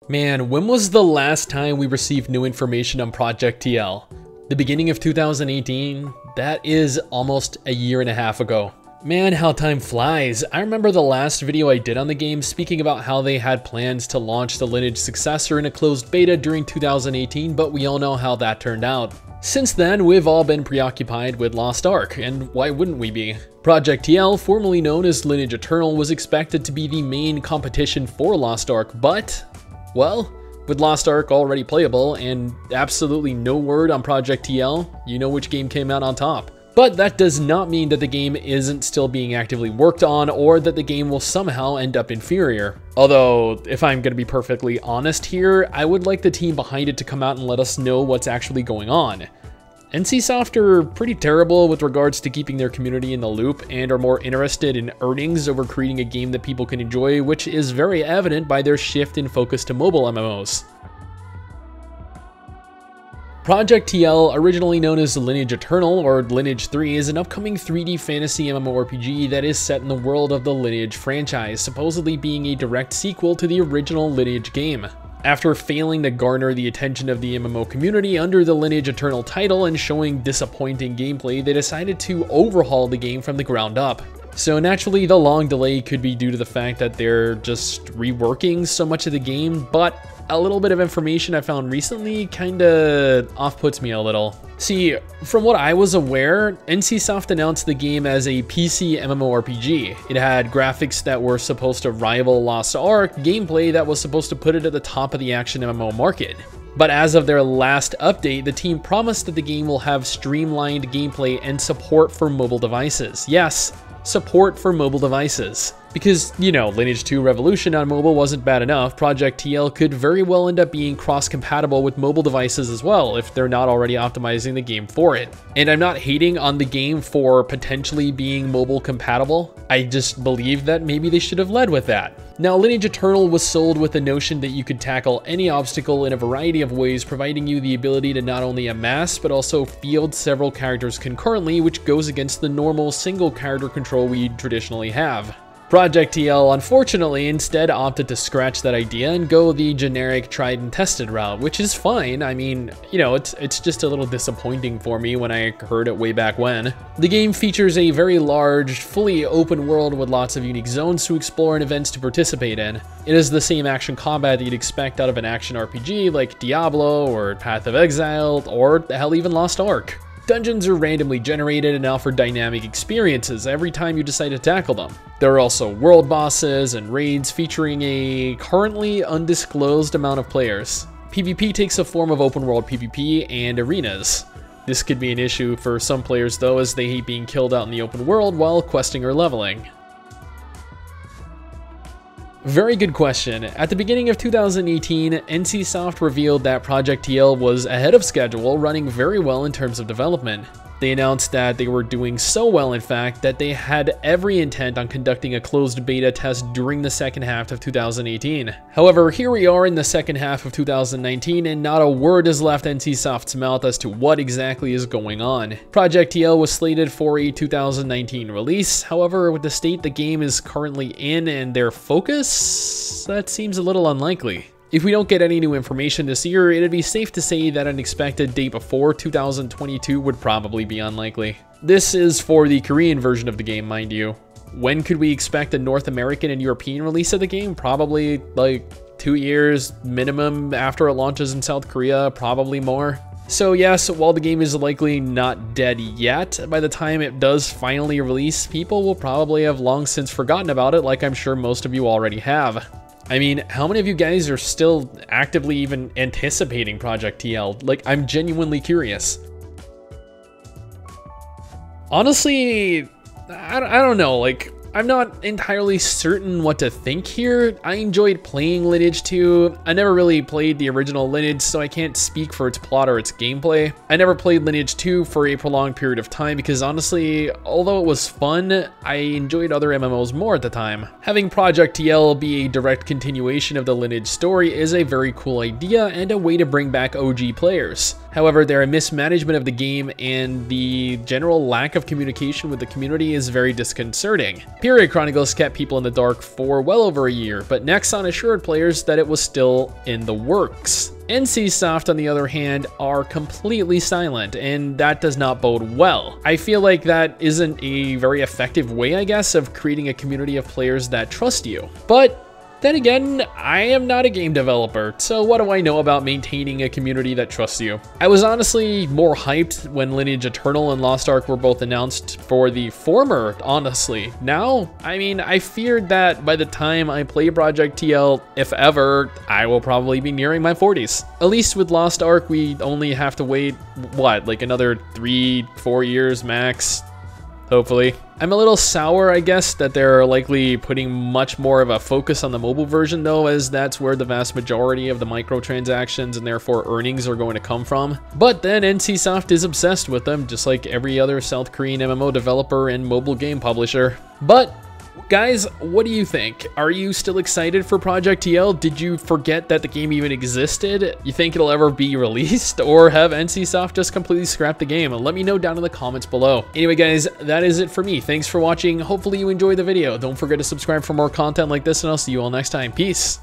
Man, when was the last time we received new information on Project TL? The beginning of 2018? That is almost a year and a half ago. Man, how time flies. I remember the last video I did on the game speaking about how they had plans to launch the Lineage successor in a closed beta during 2018, but we all know how that turned out. Since then, we've all been preoccupied with Lost Ark, and why wouldn't we be? Project TL, formerly known as Lineage Eternal, was expected to be the main competition for Lost Ark, but, well, with Lost Ark already playable and absolutely no word on Project TL, you know which game came out on top. But that does not mean that the game isn't still being actively worked on or that the game will somehow end up inferior. Although, if I'm going to be perfectly honest here, I would like the team behind it to come out and let us know what's actually going on. NCSoft are pretty terrible with regards to keeping their community in the loop and are more interested in earnings over creating a game that people can enjoy, which is very evident by their shift in focus to mobile MMOs. Project TL, originally known as Lineage Eternal or Lineage 3, is an upcoming 3D fantasy MMORPG that is set in the world of the Lineage franchise, supposedly being a direct sequel to the original Lineage game. After failing to garner the attention of the MMO community under the Lineage Eternal title and showing disappointing gameplay, they decided to overhaul the game from the ground up. So naturally, the long delay could be due to the fact that they're just reworking so much of the game, but a little bit of information I found recently kinda off-puts me a little. See, from what I was aware, NCSoft announced the game as a PC MMORPG. It had graphics that were supposed to rival Lost Ark, gameplay that was supposed to put it at the top of the action MMO market. But as of their last update, the team promised that the game will have streamlined gameplay and support for mobile devices. Yes, support for mobile devices. Because, you know, Lineage 2 Revolution on mobile wasn't bad enough, Project TL could very well end up being cross-compatible with mobile devices as well if they're not already optimizing the game for it. And I'm not hating on the game for potentially being mobile compatible, I just believe that maybe they should have led with that. Now, Lineage Eternal was sold with the notion that you could tackle any obstacle in a variety of ways, providing you the ability to not only amass, but also field several characters concurrently, which goes against the normal single character control we traditionally have. Project TL, unfortunately, instead opted to scratch that idea and go the generic tried and tested route, which is fine. I mean, you know, it's just a little disappointing for me when I heard it way back when. The game features a very large, fully open world with lots of unique zones to explore and events to participate in. It is the same action combat that you'd expect out of an action RPG like Diablo or Path of Exile or hell, even Lost Ark. Dungeons are randomly generated and offer dynamic experiences every time you decide to tackle them. There are also world bosses and raids featuring a currently undisclosed amount of players. PvP takes the form of open world PvP and arenas. This could be an issue for some players though, as they hate being killed out in the open world while questing or leveling. Very good question. At the beginning of 2018, NCSoft revealed that Project TL was ahead of schedule, running very well in terms of development. They announced that they were doing so well, in fact, that they had every intent on conducting a closed beta test during the second half of 2018. However, here we are in the second half of 2019, and not a word has left NCSoft's mouth as to what exactly is going on. Project TL was slated for a 2019 release. However, with the state the game is currently in and their focus, that seems a little unlikely. If we don't get any new information this year, it'd be safe to say that an expected date before 2022 would probably be unlikely. This is for the Korean version of the game, mind you. When could we expect a North American and European release of the game? Probably like 2 years minimum after it launches in South Korea, probably more. So yes, while the game is likely not dead yet, by the time it does finally release, people will probably have long since forgotten about it, like I'm sure most of you already have. I mean, how many of you guys are still actively even anticipating Project TL? Like, I'm genuinely curious. Honestly, I don't know, like, I'm not entirely certain what to think here. I enjoyed playing Lineage 2. I never really played the original Lineage, so I can't speak for its plot or its gameplay. I never played Lineage 2 for a prolonged period of time because honestly, although it was fun, I enjoyed other MMOs more at the time. Having Project TL be a direct continuation of the Lineage story is a very cool idea and a way to bring back OG players. However, their mismanagement of the game and the general lack of communication with the community is very disconcerting. Period Chronicles kept people in the dark for well over a year, but Nexon assured players that it was still in the works. NCSoft, on the other hand, are completely silent, and that does not bode well. I feel like that isn't a very effective way, I guess, of creating a community of players that trust you. But then again, I am not a game developer, so what do I know about maintaining a community that trusts you? I was honestly more hyped when Lineage Eternal and Lost Ark were both announced for the former, honestly. Now, I mean, I feared that by the time I play Project TL, if ever, I will probably be nearing my 40s. At least with Lost Ark, we only have to wait, what, like another 3-4 years max? Hopefully. I'm a little sour, I guess, that they're likely putting much more of a focus on the mobile version though, as that's where the vast majority of the microtransactions and therefore earnings are going to come from. But then NCSoft is obsessed with them, just like every other South Korean MMO developer and mobile game publisher. But guys, what do you think? Are you still excited for Project TL? Did you forget that the game even existed? You think it'll ever be released? Or have NCSoft just completely scrapped the game? Let me know down in the comments below. Anyway guys, that is it for me. Thanks for watching. Hopefully you enjoyed the video. Don't forget to subscribe for more content like this, and I'll see you all next time. Peace.